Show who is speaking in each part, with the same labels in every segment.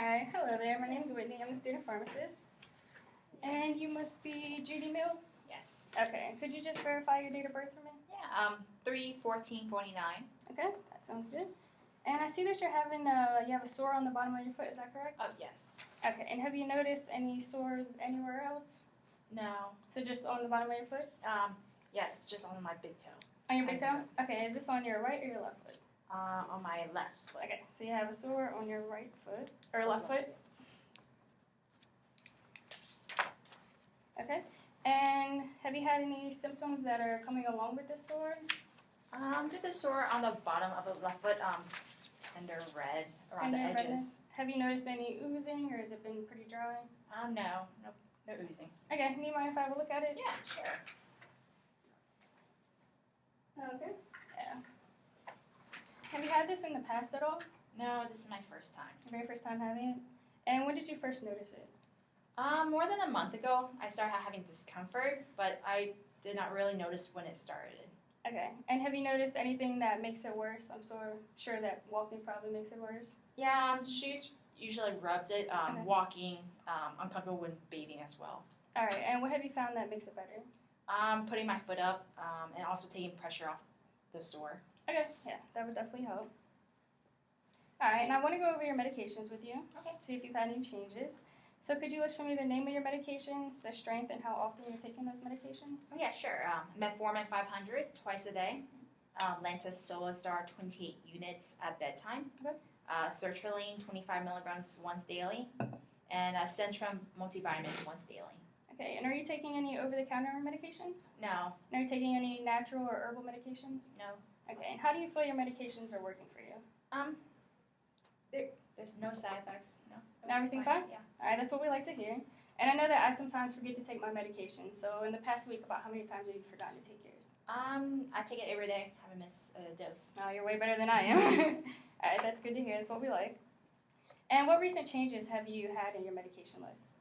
Speaker 1: Hi, hello there. My name is Whitney. I'm a student pharmacist. And you must be Judy Mills?
Speaker 2: Yes.
Speaker 1: Okay. Could you just verify your date of birth for me?
Speaker 2: Yeah. 3/14/49.
Speaker 1: Okay, that sounds good. And I see that you have a sore on the bottom of your foot. Is that correct?
Speaker 2: Oh yes.
Speaker 1: Okay. And have you noticed any sores anywhere else?
Speaker 2: No.
Speaker 1: So just on the bottom of your foot?
Speaker 2: Yes, just on my big toe.
Speaker 1: On your big toe? Okay. Is this on your right or your left foot?
Speaker 2: On my left foot.
Speaker 1: Okay. So you have a sore on your right foot or left foot? Okay. And have you had any symptoms that are coming along with this sore?
Speaker 2: Just a sore on the bottom of the left foot. Tender red around the edges.
Speaker 1: Redness. Have you noticed any oozing, or has it been pretty dry?
Speaker 2: No oozing.
Speaker 1: Okay. Do you mind if I have a look at it?
Speaker 2: Yeah, sure.
Speaker 1: Okay. Yeah. Have you had this in the past at all?
Speaker 2: No, this is my first time.
Speaker 1: Your very first time having it? And when did you first notice it?
Speaker 2: More than a month ago, I started having discomfort, but I did not really notice when it started.
Speaker 1: Okay. And have you noticed anything that makes it worse? I'm so sure that walking probably makes it worse.
Speaker 2: Yeah, she usually rubs it.
Speaker 1: Okay.
Speaker 2: Walking, uncomfortable when bathing as well.
Speaker 1: All right. And what have you found that makes it better?
Speaker 2: Putting my foot up, and also taking pressure off the sore.
Speaker 1: Okay. Yeah, that would definitely help. All right. And I want to go over your medications with you.
Speaker 2: Okay.
Speaker 1: See if you've had any changes. So could you list for me the name of your medications, the strength, and how often you're taking those medications?
Speaker 2: Oh, yeah, sure. Metformin 500 twice a day. Lantus Solastar 28 units at bedtime.
Speaker 1: Okay.
Speaker 2: Sertraline 25 milligrams once daily. And Centrum multivitamin once daily.
Speaker 1: Okay, and are you taking any over-the-counter medications?
Speaker 2: No.
Speaker 1: And are you taking any natural or herbal medications?
Speaker 2: No.
Speaker 1: Okay, and how do you feel your medications are working for you?
Speaker 2: There's no side effects. No.
Speaker 1: Everything's fine?
Speaker 2: Yeah.
Speaker 1: All right, that's what we like to hear. And I know that I sometimes forget to take my medication. So in the past week, about how many times have you forgotten to take yours?
Speaker 2: I take it every day. Haven't missed a dose.
Speaker 1: Oh, you're way better than I am. All right, that's good to hear. That's what we like. And what recent changes have you had in your medication list?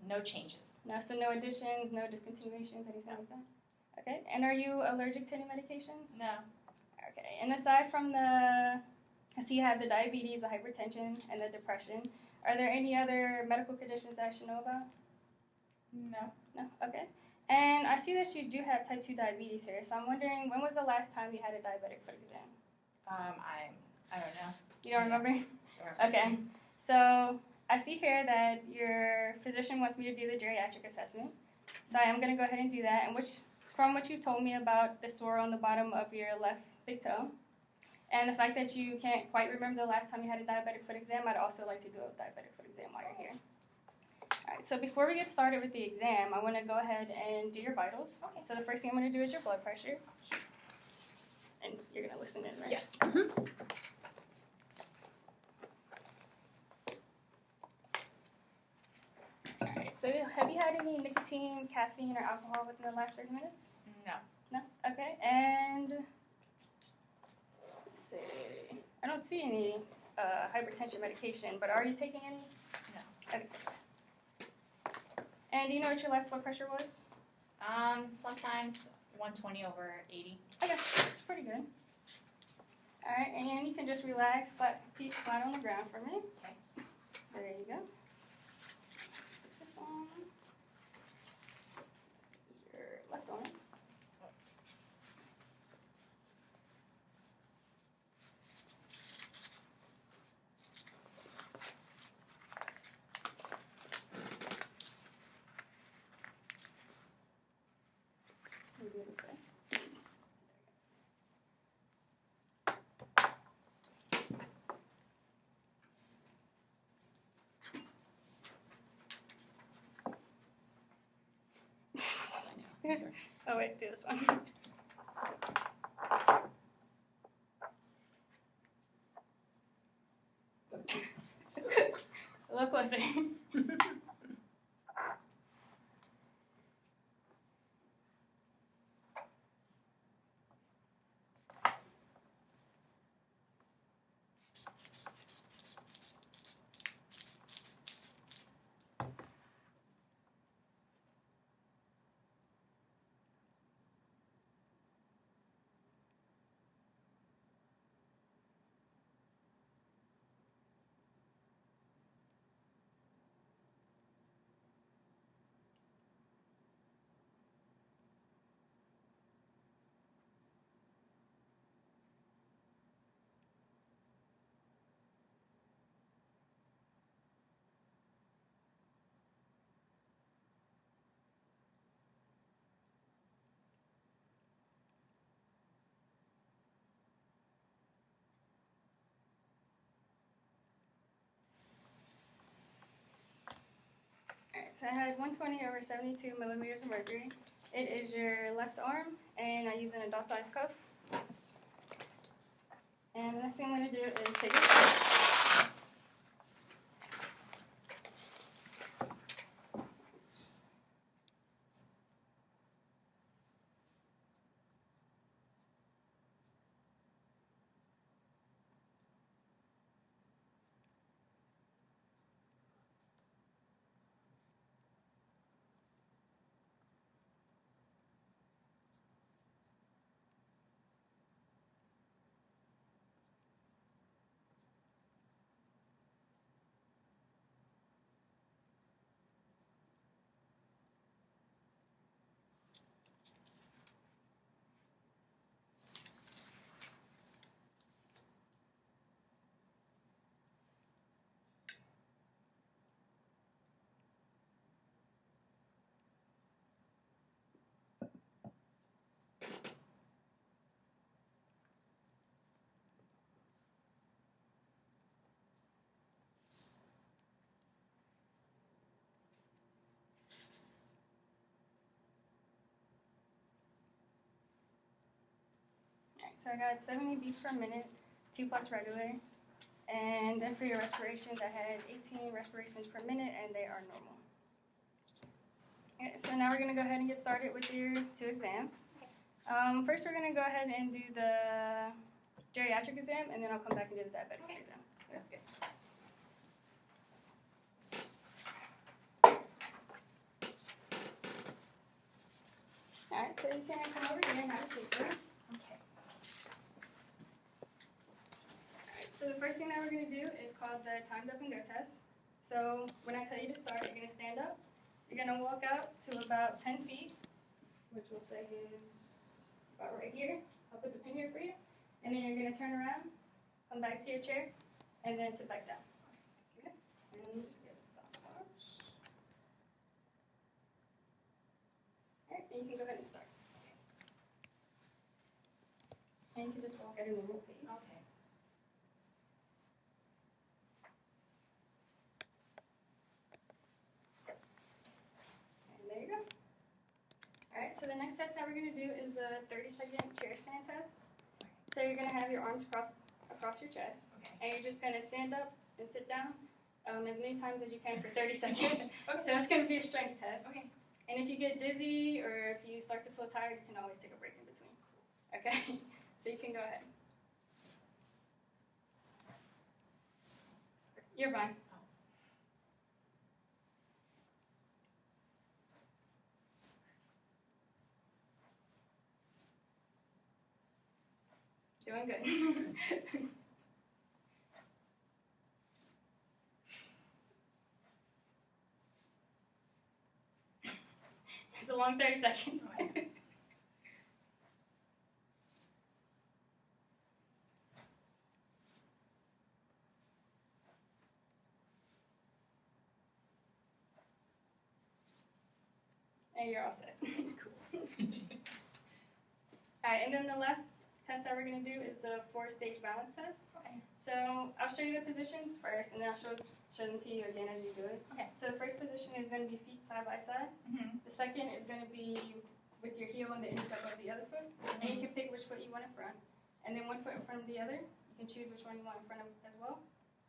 Speaker 2: No changes.
Speaker 1: No, so no additions, no discontinuations, anything like that? Okay, and are you allergic to any medications?
Speaker 2: No.
Speaker 1: Okay, and aside from I see you have the diabetes, the hypertension, and the depression. Are there any other medical conditions I should know about?
Speaker 2: No.
Speaker 1: No? Okay. And I see that you do have type 2 diabetes here, so I'm wondering, when was the last time you had a diabetic foot exam?
Speaker 2: I don't know.
Speaker 1: You don't remember?
Speaker 2: Sure.
Speaker 1: Okay. So I see here that your physician wants me to do the geriatric assessment. So I am going to go ahead and do that. And from what you've told me about the sore on the bottom of your left big toe, and the fact that you can't quite remember the last time you had a diabetic foot exam, I'd also like to do a diabetic foot exam while you're here. All right, so before we get started with the exam, I want to go ahead and do your vitals.
Speaker 2: Okay.
Speaker 1: So the first thing I'm going to do is your blood pressure. And you're going to listen in, right?
Speaker 2: Yes.
Speaker 1: All right, so have you had any nicotine, caffeine, or alcohol within the last 30 minutes?
Speaker 2: No.
Speaker 1: No? Okay, and let's see. I don't see any hypertension medication, but are you taking any?
Speaker 2: No.
Speaker 1: Okay. And do you know what your last blood pressure was?
Speaker 2: Sometimes 120 over 80.
Speaker 1: Okay, that's pretty good. All right, and you can just relax, feet flat on the ground for me.
Speaker 2: Okay.
Speaker 1: There you go. This one. Is your left arm. Maybe it'll say. Oh wait, do this one. A little closer. so I had 120 over 72 millimeters of mercury. It is your left arm, and I'm using a doll size cuff. And the next thing I'm going to do is take it. Alright, so I got 70 beats per minute, 2 plus regular. And then for your respirations, I had 18 respirations per minute, and they are normal. Okay, so now we're going to go ahead and get started with your 2 exams. First, we're going to go ahead and do the geriatric exam, and then I'll come back and do the diabetic exam.
Speaker 2: That's good.
Speaker 1: Alright, so you can come over here and have a seat, please.
Speaker 2: Okay.
Speaker 1: Alright, so the first thing that we're going to do is called the timed up and go test. So when I tell you to start, you're going to stand up. You're going to walk out to about 10 feet, which we'll say is about right here. I'll put the pin here for you. And then you're going to turn around, come back to your chair, and then sit back down. Okay? And then you just get a stopwatch. Alright, and you can go ahead and start. And you can just walk at a normal pace.
Speaker 2: Okay.
Speaker 1: And there you go. Alright, so the next test that we're going to do is the 30-second chair stand test. So you're going to have your arms crossed across your chest,
Speaker 2: Okay.
Speaker 1: and you're just going to stand up and sit down as many times as you can for 30 seconds.
Speaker 2: Okay.
Speaker 1: So it's going to be a strength test.
Speaker 2: Okay.
Speaker 1: And if you get dizzy or if you start to feel tired, you can always take a break in between. Okay? So you can go ahead. You're fine. Doing good. It's a long 30 seconds.
Speaker 2: Okay.
Speaker 1: And you're all set.
Speaker 2: Cool.
Speaker 1: Alright, and then the last test that we're going to do is the 4-stage balance test.
Speaker 2: Okay.
Speaker 1: So I'll show you the positions first, and then I'll show them to you again as you do it.
Speaker 2: Okay.
Speaker 1: So the first position is going to be feet side by side.
Speaker 2: Mm-hmm.
Speaker 1: The second is going to be with your heel on the instep of the other foot, and you can pick which foot you want in front. And then one foot in front of the other, you can choose which one you want in front of as well.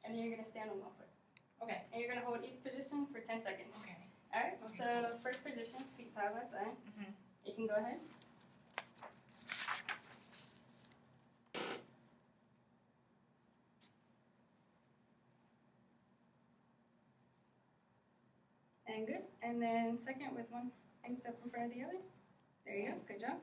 Speaker 1: And then you're going to stand on one foot.
Speaker 2: Okay.
Speaker 1: And you're going to hold each position for 10 seconds.
Speaker 2: Okay.
Speaker 1: Alright,
Speaker 2: Okay.
Speaker 1: so first position, feet side by side.
Speaker 2: Mm-hmm.
Speaker 1: You can go ahead. And good. And then second with one instep in front of the other. There you go. Good job.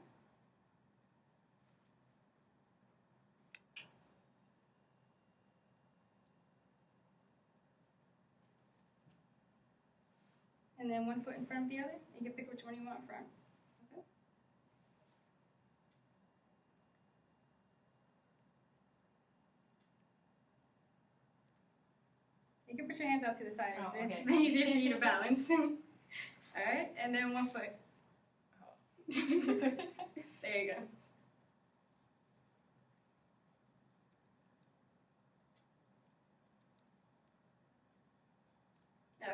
Speaker 1: And then one foot in front of the other. You can pick which one you want in front. Okay. You can put your hands out to the side
Speaker 2: Oh,
Speaker 1: if it's
Speaker 2: okay.
Speaker 1: easier for you to balance. Alright, and then one foot. There you go.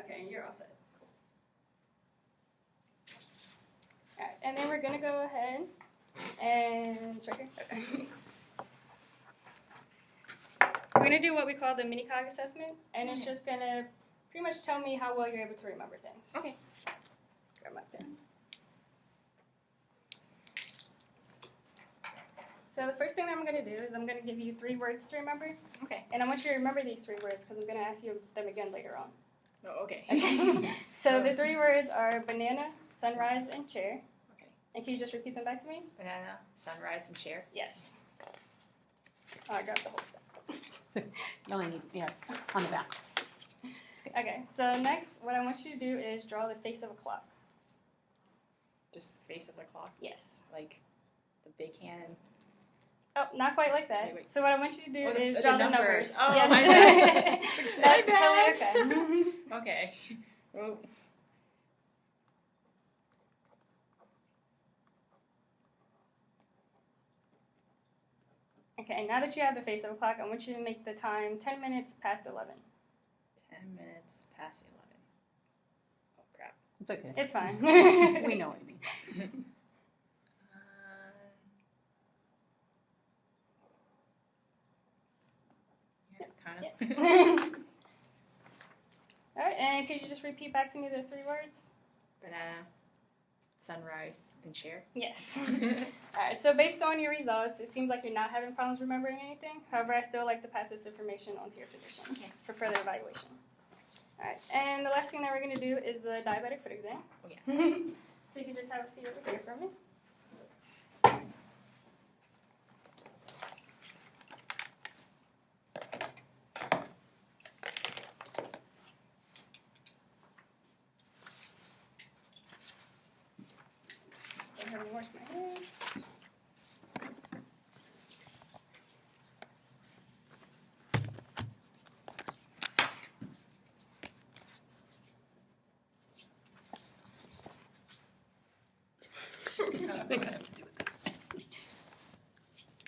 Speaker 1: Okay, you're all set. Alright, and then we're gonna go ahead and it's right here. Okay. We're gonna do what we call the mini cog assessment, and it's just gonna pretty much tell me how well you're able to remember things.
Speaker 2: Okay.
Speaker 1: Grab my pen. So the first thing that I'm gonna do is I'm gonna give you 3 words to remember,
Speaker 2: Okay.
Speaker 1: and I want you to remember these 3 words because I'm gonna ask you them again later on.
Speaker 2: Oh, okay.
Speaker 1: Okay. So the 3 words are banana, sunrise, and chair.
Speaker 2: Okay.
Speaker 1: And can you just repeat them back to me?
Speaker 2: Banana, sunrise, and chair.
Speaker 1: Yes. Oh, I grabbed the whole stack.
Speaker 3: You only need, yeah, it's on the back.
Speaker 1: Okay, so next, what I want you to do is draw the face of a clock.
Speaker 2: Just the face of the clock,
Speaker 1: Yes.
Speaker 2: like the big hand.
Speaker 1: Oh, not quite like that.
Speaker 2: Wait.
Speaker 1: So what I want you to do
Speaker 2: Oh,
Speaker 1: is
Speaker 2: the
Speaker 1: draw the
Speaker 2: numbers.
Speaker 1: numbers.
Speaker 2: Oh,
Speaker 1: yes.
Speaker 2: my bad.
Speaker 1: That's
Speaker 2: My
Speaker 1: totally okay.
Speaker 2: Okay. Oh.
Speaker 1: Okay, now that you have the face of a clock, I want you to make the time 10 minutes past 11.
Speaker 2: 10 minutes past 11. Oh, crap.
Speaker 3: It's okay.
Speaker 1: It's fine.
Speaker 3: We know what you mean.
Speaker 2: Yeah, kind of.
Speaker 1: Alright, and could you just repeat back to me those 3 words?
Speaker 2: Banana, sunrise, and chair.
Speaker 1: Yes. Alright, so based on your results, it seems like you're not having problems remembering anything. However, I still like to pass this information on to your physician for further evaluation. Alright, and the last thing that we're going to do is the diabetic foot exam.
Speaker 2: Oh, yeah.
Speaker 1: So you can just have a seat over here for me. Go ahead and wash my hands.
Speaker 3: They got to do with this.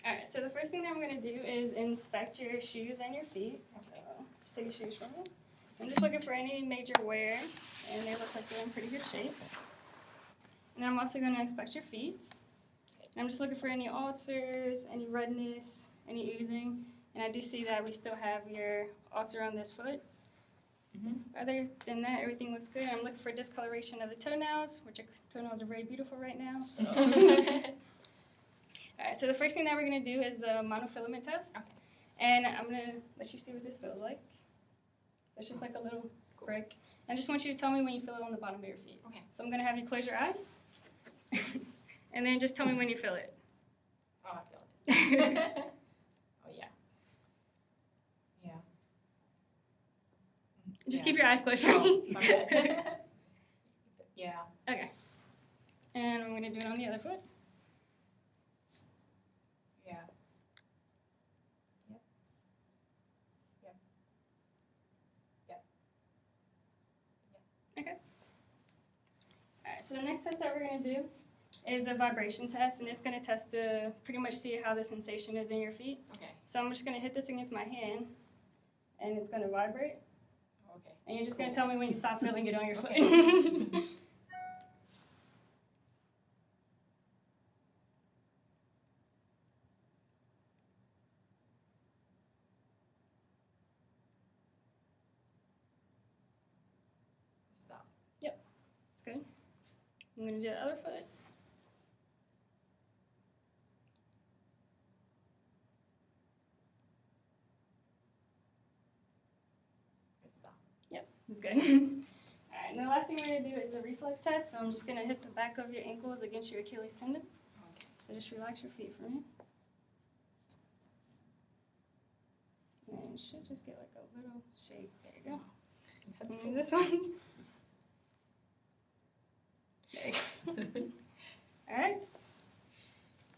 Speaker 1: Alright, so the first thing that I'm going to do is inspect your shoes and your feet. So just take your shoes from me. I'm just looking for any major wear, and they look like they're in pretty good shape. And then I'm also going to inspect your feet. And I'm just looking for any ulcers, any redness, any oozing. And I do see that we still have your ulcer on this foot. Other than that, everything looks good. I'm looking for discoloration of the toenails, which your toenails are very beautiful right now. So. Alright, so the first thing that we're going to do is the monofilament test.
Speaker 2: Okay.
Speaker 1: And I'm going to let you see what this feels like. So it's just like a little brick. I just want you to tell me when you feel it on the bottom of your feet.
Speaker 2: Okay.
Speaker 1: So I'm going to have you close your eyes. And then just tell me when you feel it.
Speaker 2: Oh, I feel it. Oh, yeah. Yeah.
Speaker 1: Just
Speaker 2: Yeah.
Speaker 1: keep your eyes closed for
Speaker 2: Oh,
Speaker 1: me.
Speaker 2: my bad. Yeah.
Speaker 1: Okay. And I'm going to do it on the other foot.
Speaker 2: Yeah. Yep. Yep. Yep.
Speaker 1: Okay. Alright, so the next test that we're going to do is a vibration test, and it's going to test to pretty much see how the sensation is in your feet.
Speaker 2: Okay.
Speaker 1: So I'm just going to hit this against my hand, and it's going to vibrate.
Speaker 2: Okay.
Speaker 1: And you're just going to tell me when you stop feeling it on your foot.
Speaker 2: Stop.
Speaker 1: It's good. I'm going to do the other foot.
Speaker 2: Stop.
Speaker 1: It's good. Alright, and the last thing we're going to do is a reflex test. So I'm just going to hit the back of your ankles against your Achilles tendon.
Speaker 2: Okay.
Speaker 1: So just relax your feet for me. And you should just get like a little shake. There you go.
Speaker 2: That's
Speaker 1: And
Speaker 2: cool.
Speaker 1: this one. There you go. Alright.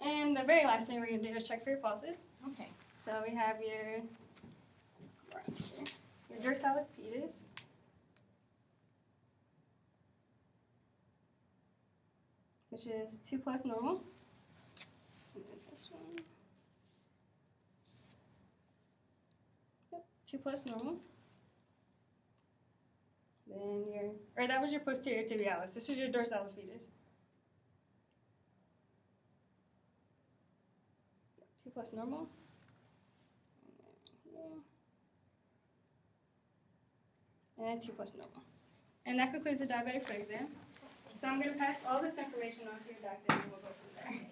Speaker 1: And the very last thing we're going to do is check for your pulses.
Speaker 2: Okay.
Speaker 1: So we have your, around here, your dorsalis pedis. Which is 2 plus normal. And then this one. Yep, 2 plus normal. Then your, or that was your posterior tibialis. This is your dorsalis pedis. plus normal. And then 2 plus normal. And that concludes the diabetic foot exam. So I'm going to pass all this information on to your doctor and we'll go from there.